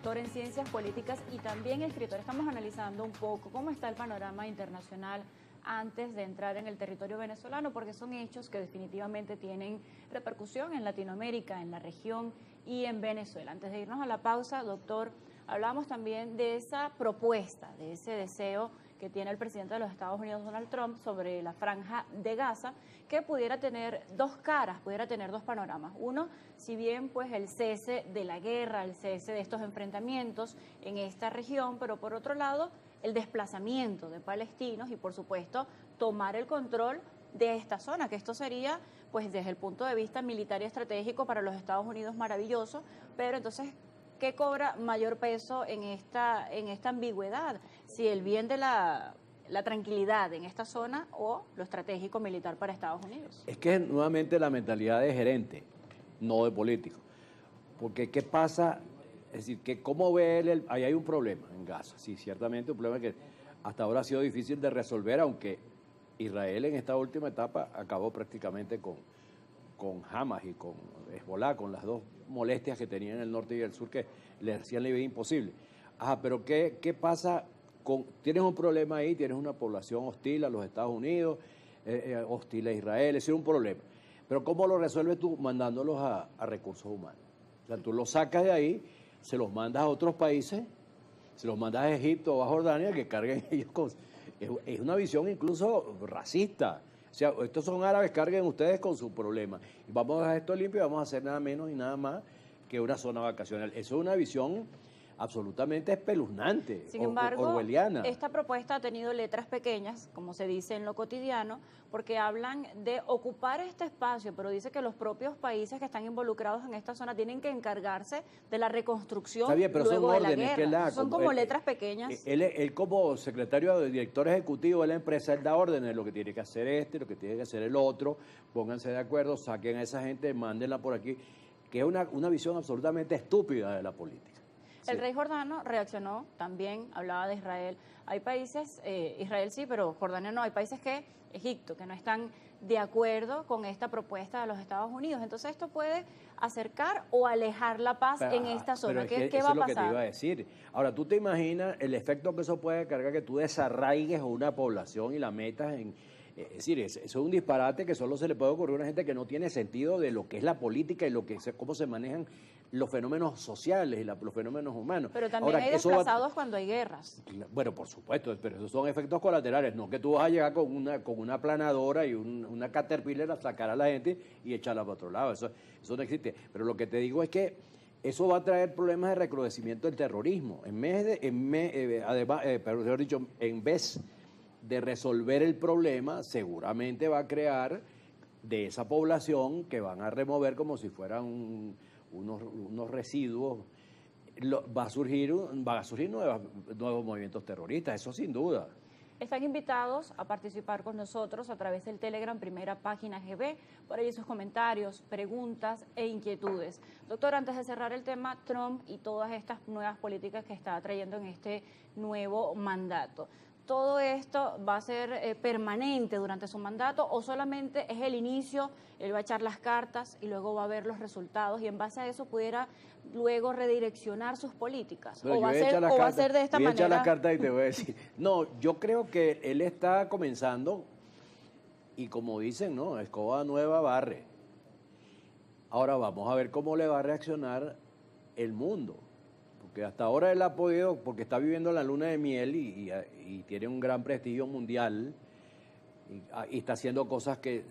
doctor en ciencias políticas y también escritor. Estamos analizando un poco cómo está el panorama internacional antes de entrar en el territorio venezolano, porque son hechos que definitivamente tienen repercusión en Latinoamérica, en la región y en Venezuela. Antes de irnos a la pausa, doctor, hablamos también de esa propuesta, de ese deseo que tiene el presidente de los Estados Unidos, Donald Trump, sobre la franja de Gaza, que pudiera tener dos caras, pudiera tener dos panoramas. Uno, si bien pues el cese de la guerra, el cese de estos enfrentamientos en esta región, pero por otro lado, el desplazamiento de palestinos y por supuesto tomar el control de esta zona, que esto sería pues desde el punto de vista militar y estratégico para los Estados Unidos maravilloso, pero entonces ¿qué cobra mayor peso en esta ambigüedad? Si el bien de la tranquilidad en esta zona o lo estratégico militar para Estados Unidos. Es que nuevamente la mentalidad de gerente, no de político. Porque ¿qué pasa? Es decir, que cómo ve él, ahí hay un problema en Gaza. Sí, ciertamente un problema que hasta ahora ha sido difícil de resolver, aunque Israel en esta última etapa acabó prácticamente con Hamas y con Hezbollah, con las dos molestias que tenían en el norte y el sur que le hacían la vida imposible. Ajá, pero ¿qué pasa? Tienes un problema ahí, tienes una población hostil a los Estados Unidos, hostil a Israel, ese es un problema. Pero ¿cómo lo resuelves tú? Mandándolos a recursos humanos. O sea, tú los sacas de ahí, se los mandas a otros países, se los mandas a Egipto o a Jordania, que carguen ellos con... Es una visión incluso racista. O sea, estos son árabes, carguen ustedes con su problema. Y vamos a dejar esto limpio y vamos a hacer nada menos y nada más que una zona vacacional. Eso es una visión absolutamente espeluznante, sin embargo, orwelliana. Esta propuesta ha tenido letras pequeñas, como se dice en lo cotidiano, porque hablan de ocupar este espacio, pero dice que los propios países que están involucrados en esta zona tienen que encargarse de la reconstrucción bien, pero luego son de órdenes, la guerra. Son como letras pequeñas. Él como secretario de director ejecutivo de la empresa, él da órdenes de lo que tiene que hacer lo que tiene que hacer el otro, pónganse de acuerdo, saquen a esa gente, mándenla por aquí, que es una visión absolutamente estúpida de la política. El rey Jordano reaccionó también, hablaba de Israel. Hay países, Israel sí, pero Jordania no. Hay países Egipto, que no están de acuerdo con esta propuesta de los Estados Unidos. Entonces esto puede acercar o alejar la paz en esta zona. ¿Qué va a pasar? Eso es lo que te iba a decir. Ahora, tú te imaginas el efecto que eso puede cargar, que tú desarraigues una población y la metas en... Es decir, eso es un disparate que solo se le puede ocurrir a una gente que no tiene sentido de lo que es la política y cómo se manejan los fenómenos sociales y los fenómenos humanos. Pero también hay desplazados cuando hay guerras. Bueno, por supuesto, pero esos son efectos colaterales, no que tú vas a llegar con una planadora y una caterpillar a sacar a la gente y echarla para otro lado. Eso no existe. Pero lo que te digo es que eso va a traer problemas de recrudecimiento del terrorismo. En vez de resolver el problema, seguramente va a crear de esa población que van a remover como si fueran unos residuos. Va a surgir nuevos movimientos terroristas, eso sin duda. Están invitados a participar con nosotros a través del Telegram, primera página GB, por ahí sus comentarios, preguntas e inquietudes. Doctor, antes de cerrar el tema, Trump y todas estas nuevas políticas que está trayendo en este nuevo mandato. ¿Todo esto va a ser permanente durante su mandato o solamente es el inicio, él va a echar las cartas y luego va a ver los resultados y en base a eso pudiera luego redireccionar sus políticas? Pero ¿O va a ser de esta manera? Voy a echar las cartas y te voy a decir. No, yo creo que él está comenzando y como dicen, ¿no? Escoba nueva barre. Ahora vamos a ver cómo le va a reaccionar el mundo. Porque hasta ahora él ha podido, porque está viviendo la luna de miel y tiene un gran prestigio mundial y está haciendo cosas que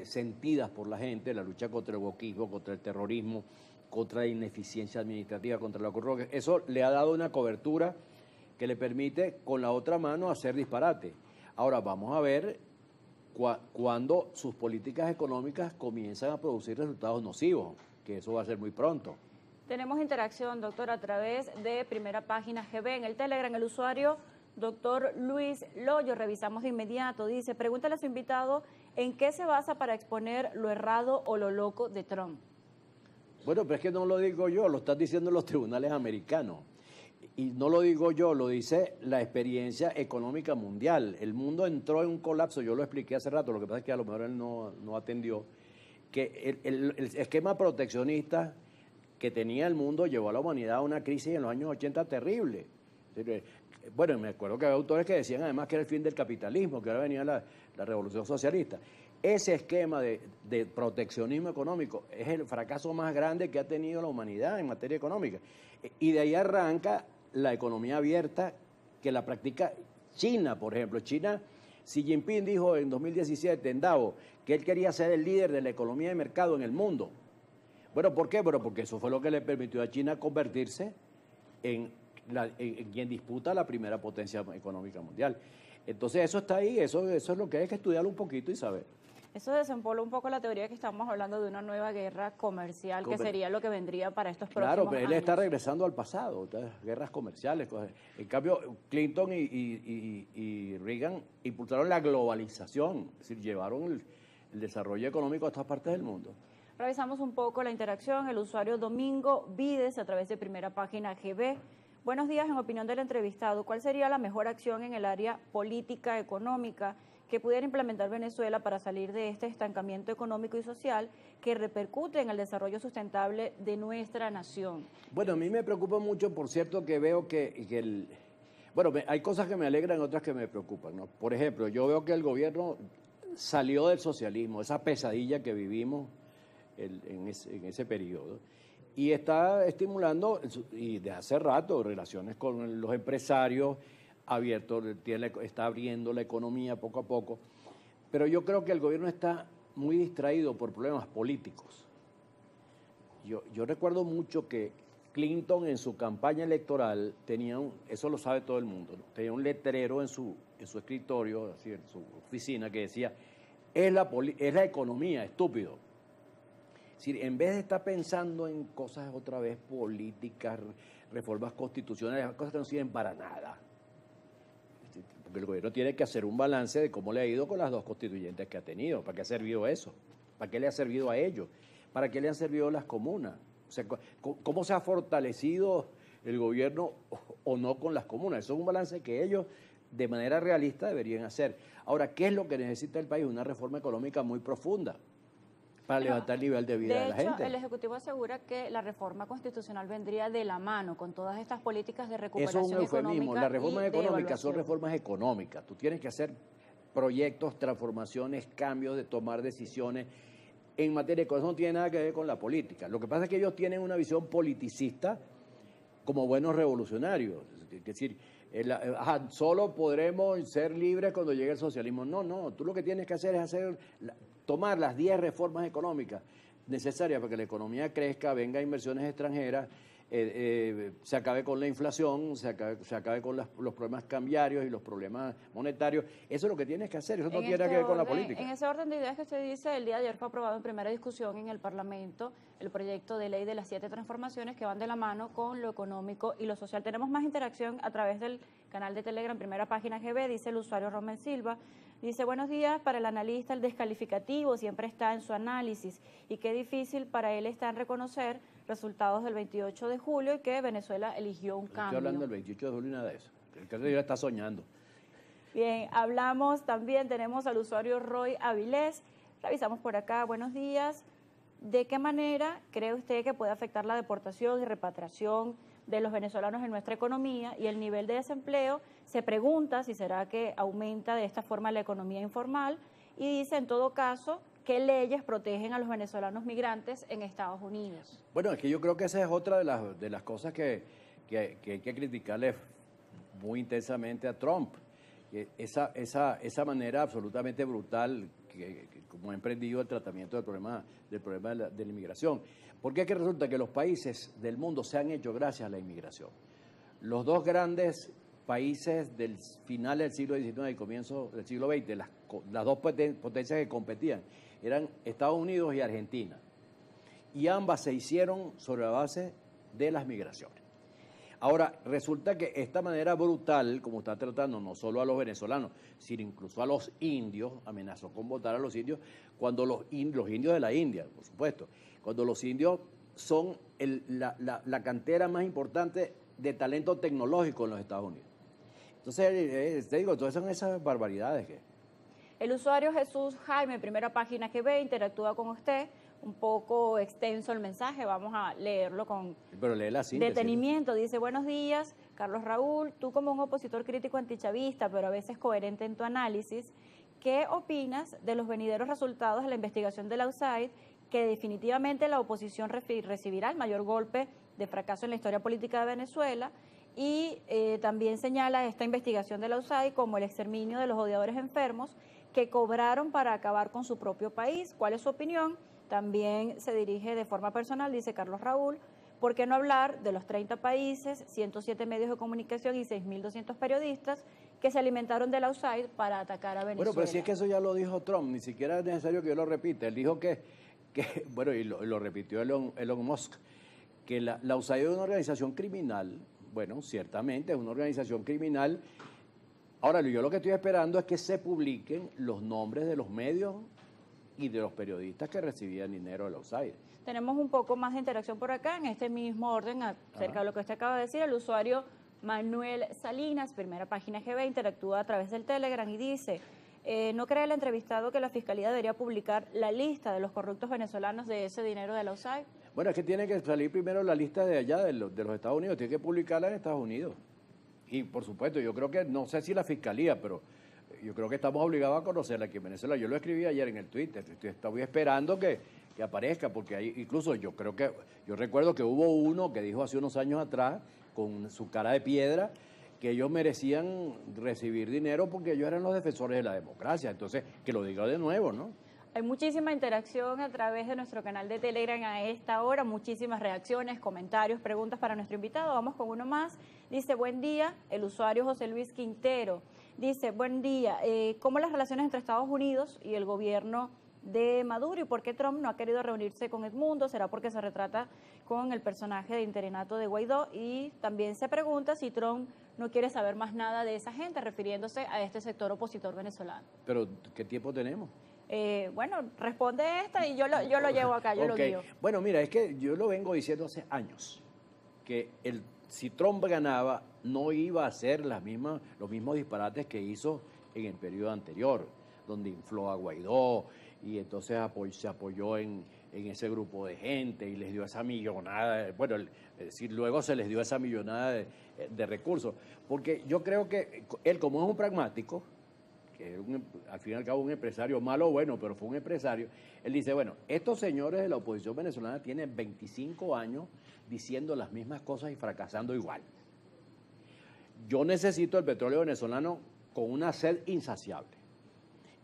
sentidas por la gente, la lucha contra el wokismo, contra el terrorismo, contra la ineficiencia administrativa, contra la corrupción. Eso le ha dado una cobertura que le permite con la otra mano hacer disparate. Ahora vamos a ver cuando sus políticas económicas comienzan a producir resultados nocivos, que eso va a ser muy pronto. Tenemos interacción, doctor, a través de primera página GB en el Telegram, el usuario doctor Luis Loyo. Revisamos de inmediato, dice, pregúntale a su invitado en qué se basa para exponer lo errado o lo loco de Trump. Bueno, pero es que no lo digo yo, lo están diciendo los tribunales americanos. Y no lo digo yo, lo dice la experiencia económica mundial. El mundo entró en un colapso, yo lo expliqué hace rato, lo que pasa es que a lo mejor él no atendió, que el esquema proteccionista que tenía el mundo llevó a la humanidad a una crisis en los años 80 terrible. Bueno, me acuerdo que había autores que decían además que era el fin del capitalismo, que ahora venía la revolución socialista. Ese esquema de proteccionismo económico es el fracaso más grande que ha tenido la humanidad en materia económica. Y de ahí arranca la economía abierta que la practica China, por ejemplo. China, Xi Jinping dijo en 2017 en Davos que él quería ser el líder de la economía de mercado en el mundo. Bueno, ¿por qué? Bueno, porque eso fue lo que le permitió a China convertirse en quien disputa la primera potencia económica mundial. Entonces eso está ahí, eso es lo que hay que estudiarlo un poquito y saber. Eso desempola un poco la teoría que estamos hablando de una nueva guerra comercial, que sería lo que vendría para estos próximos años. Claro, pero él está regresando al pasado, guerras comerciales. En cambio, Clinton y Reagan impulsaron la globalización, es decir, llevaron el desarrollo económico a todas partes del mundo. Revisamos un poco la interacción. El usuario Domingo Vides, a través de Primera Página GB. Buenos días, en opinión del entrevistado, ¿cuál sería la mejor acción en el área política, económica, que pudiera implementar Venezuela para salir de este estancamiento económico y social que repercute en el desarrollo sustentable de nuestra nación? Bueno, a mí me preocupa mucho, por cierto, que veo bueno, hay cosas que me alegran y otras que me preocupan, ¿no? Por ejemplo, yo veo que el gobierno salió del socialismo, esa pesadilla que vivimos en ese periodo, y está estimulando, y de hace rato, relaciones con los empresarios, está abriendo la economía poco a poco, pero yo creo que el gobierno está muy distraído por problemas políticos. Yo recuerdo mucho que Clinton en su campaña electoral tenía eso lo sabe todo el mundo, ¿no? Tenía un letrero en su escritorio, así, en su oficina, que decía, es la economía, estúpido. Es decir, en vez de estar pensando en cosas otra vez políticas, reformas constitucionales, cosas que no sirven para nada. Porque el gobierno tiene que hacer un balance de cómo le ha ido con las dos constituyentes que ha tenido. ¿Para qué ha servido eso? ¿Para qué le ha servido a ellos? ¿Para qué le han servido las comunas? O sea, ¿cómo se ha fortalecido el gobierno o no con las comunas? Eso es un balance que ellos, de manera realista, deberían hacer. Ahora, ¿qué es lo que necesita el país? Una reforma económica muy profunda para levantar el nivel de vida de la gente. El Ejecutivo asegura que la reforma constitucional vendría de la mano con todas estas políticas de recuperación económica. Eso es un eufemismo. Las reformas económicas son reformas económicas. Tú tienes que hacer proyectos, transformaciones, cambios, de tomar decisiones en materia económica. Eso no tiene nada que ver con la política. Lo que pasa es que ellos tienen una visión politicista como buenos revolucionarios. Es decir, solo podremos ser libres cuando llegue el socialismo. No, tú lo que tienes que hacer es tomar las 10 reformas económicas necesarias para que la economía crezca, venga inversiones extranjeras, se acabe con la inflación, se acabe con los problemas cambiarios y los problemas monetarios. Eso es lo que tienes que hacer, eso no tiene que ver con la política. En ese orden de ideas que usted dice, el día de ayer fue aprobado en primera discusión en el Parlamento el proyecto de ley de las 7 transformaciones que van de la mano con lo económico y lo social. Tenemos más interacción a través del canal de Telegram, Primera Página GB, dice el usuario Romel Silva. Dice, buenos días, para el analista el descalificativo siempre está en su análisis y qué difícil para él está en reconocer resultados del 28 de julio y que Venezuela eligió un cambio. Estoy hablando del 28 de julio y nada de eso. El que ya está soñando. Bien, hablamos también, tenemos al usuario Roy Avilés. Revisamos por acá, buenos días. ¿De qué manera cree usted que puede afectar la deportación y repatriación de los venezolanos en nuestra economía y el nivel de desempleo? Se pregunta si será que aumenta de esta forma la economía informal y dice, en todo caso, ¿qué leyes protegen a los venezolanos migrantes en Estados Unidos? Bueno, es que yo creo que esa es otra de las cosas que hay que criticarle muy intensamente a Trump. Esa manera absolutamente brutal como ha emprendido el tratamiento del problema de la inmigración. Porque es que resulta que los países del mundo se han hecho gracias a la inmigración. Los dos grandes países del final del siglo XIX y comienzo del siglo XX, las dos potencias que competían, eran Estados Unidos y Argentina. Y ambas se hicieron sobre la base de las migraciones. Ahora, resulta que esta manera brutal, como está tratando no solo a los venezolanos, sino incluso a los indios, amenazó con votar a los indios, cuando los indios de la India, por supuesto, cuando los indios son la cantera más importante de talento tecnológico en los Estados Unidos. Entonces, te digo, todas son esas barbaridades que... El usuario Jesús Jaime, Primera Página GB, interactúa con usted. un poco extenso el mensaje, vamos a leerlo con Pero lee la síntesis. detenimiento. Dice, buenos días, Carlos Raúl, tú como un opositor crítico antichavista, pero a veces coherente en tu análisis, ¿qué opinas de los venideros resultados de la investigación de la USAID, que definitivamente la oposición recibirá el mayor golpe de fracaso en la historia política de Venezuela? Y también señala esta investigación de la USAID como el exterminio de los odiadores enfermos que cobraron para acabar con su propio país. ¿Cuál es su opinión? También se dirige de forma personal, dice Carlos Raúl, ¿por qué no hablar de los 30 países, 107 medios de comunicación y 6.200 periodistas que se alimentaron de la USAID para atacar a Venezuela? Bueno, pero si es que eso ya lo dijo Trump, ni siquiera es necesario que yo lo repita. Él dijo que bueno, y lo repitió Elon Musk, que la USAID es una organización criminal. Bueno, ciertamente es una organización criminal. Ahora, yo lo que estoy esperando es que se publiquen los nombres de los medios y de los periodistas que recibían dinero de la USAID. Tenemos un poco más de interacción por acá, en este mismo orden, acerca de lo que usted acaba de decir. El usuario Manuel Salinas, primera página GB, interactúa a través del Telegram y dice, ¿no cree el entrevistado que la Fiscalía debería publicar la lista de los corruptos venezolanos de ese dinero de la USAID? Bueno, es que tiene que salir primero la lista de allá, de los Estados Unidos, tiene que publicarla en Estados Unidos. Y, por supuesto, yo creo que, no sé si la Fiscalía, pero yo creo que estamos obligados a conocerla aquí en Venezuela. Yo lo escribí ayer en el Twitter, estoy esperando que aparezca, porque hay, incluso yo recuerdo que hubo uno que dijo hace unos años atrás, con su cara de piedra, que ellos merecían recibir dinero porque ellos eran los defensores de la democracia. Entonces, que lo diga de nuevo, ¿no? Hay muchísima interacción a través de nuestro canal de Telegram a esta hora, muchísimas reacciones, comentarios, preguntas para nuestro invitado. Vamos con uno más. Dice, buen día, el usuario José Luis Quintero. Dice, buen día, ¿cómo las relaciones entre Estados Unidos y el gobierno de Maduro y por qué Trump no ha querido reunirse con Edmundo? ¿Será porque se retrata con el personaje de interinato de Guaidó? Y también se pregunta si Trump no quiere saber más nada de esa gente, refiriéndose a este sector opositor venezolano. Pero, ¿qué tiempo tenemos? Bueno, responde esta y yo lo llevo acá, yo lo guío. Bueno, mira, es que yo lo vengo diciendo hace años, que si Trump ganaba, no iba a hacer los mismos disparates que hizo en el periodo anterior, donde infló a Guaidó y entonces se apoyó en ese grupo de gente y les dio esa millonada, bueno, es decir, luego se les dio esa millonada de recursos, porque yo creo que él, como es un pragmático, que es al fin y al cabo un empresario malo o bueno, pero fue un empresario, él dice, bueno, estos señores de la oposición venezolana tienen 25 años diciendo las mismas cosas y fracasando igual. Yo necesito el petróleo venezolano con una sed insaciable.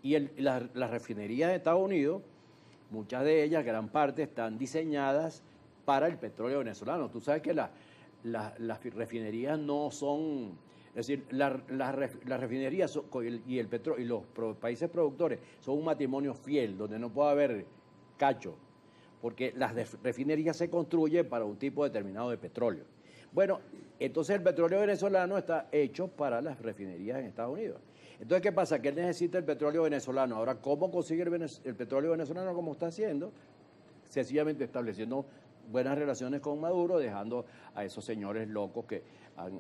Y las refinerías de Estados Unidos, muchas de ellas, gran parte, están diseñadas para el petróleo venezolano. Tú sabes que las refinerías no son... Es decir, las refinerías y el petróleo y los países productores son un matrimonio fiel, donde no puede haber cacho, porque las refinerías se construyen para un tipo determinado de petróleo. Bueno, entonces el petróleo venezolano está hecho para las refinerías en Estados Unidos. Entonces, ¿qué pasa? Que él necesita el petróleo venezolano. Ahora, ¿cómo consigue el petróleo venezolano? Como está haciendo, sencillamente estableciendo buenas relaciones con Maduro, dejando a esos señores locos que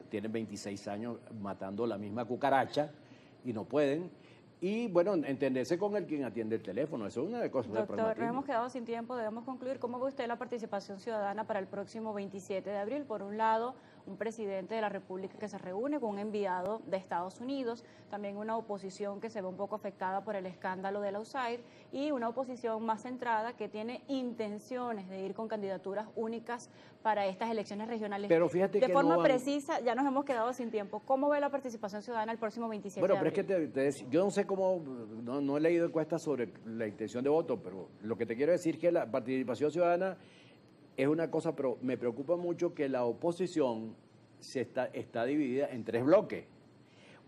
tienen 26 años matando la misma cucaracha y no pueden. Y, bueno, entenderse con quien atiende el teléfono. Eso es una de las cosas del pragmatismo. Doctor, nos hemos quedado sin tiempo, debemos concluir. ¿Cómo ve usted la participación ciudadana para el próximo 27 de abril? Por un lado, un presidente de la República que se reúne con un enviado de Estados Unidos, también una oposición que se ve un poco afectada por el escándalo de la USAID y una oposición más centrada que tiene intenciones de ir con candidaturas únicas para estas elecciones regionales. Pero fíjate de que forma precisa, ya nos hemos quedado sin tiempo. ¿Cómo ve la participación ciudadana el próximo 27 de abril? Bueno, pero es que yo no sé cómo, no he leído encuestas sobre la intención de voto, pero lo que te quiero decir es que la participación ciudadana es una cosa, pero me preocupa mucho que la oposición está dividida en tres bloques.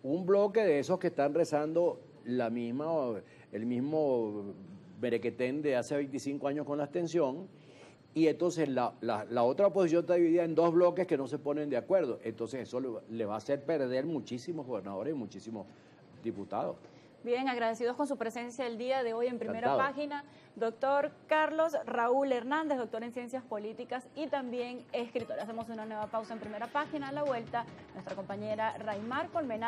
Un bloque de esos que están rezando el mismo berequetén de hace 25 años con la abstención, y entonces la otra oposición está dividida en dos bloques que no se ponen de acuerdo. Entonces eso le va a hacer perder muchísimos gobernadores y muchísimos diputados. Bien, agradecidos con su presencia el día de hoy en Primera Encantado. Página. Doctor Carlos Raúl Hernández, doctor en Ciencias Políticas y también escritor. Hacemos una nueva pausa en Primera Página. A la vuelta, nuestra compañera Raimar Colmenar.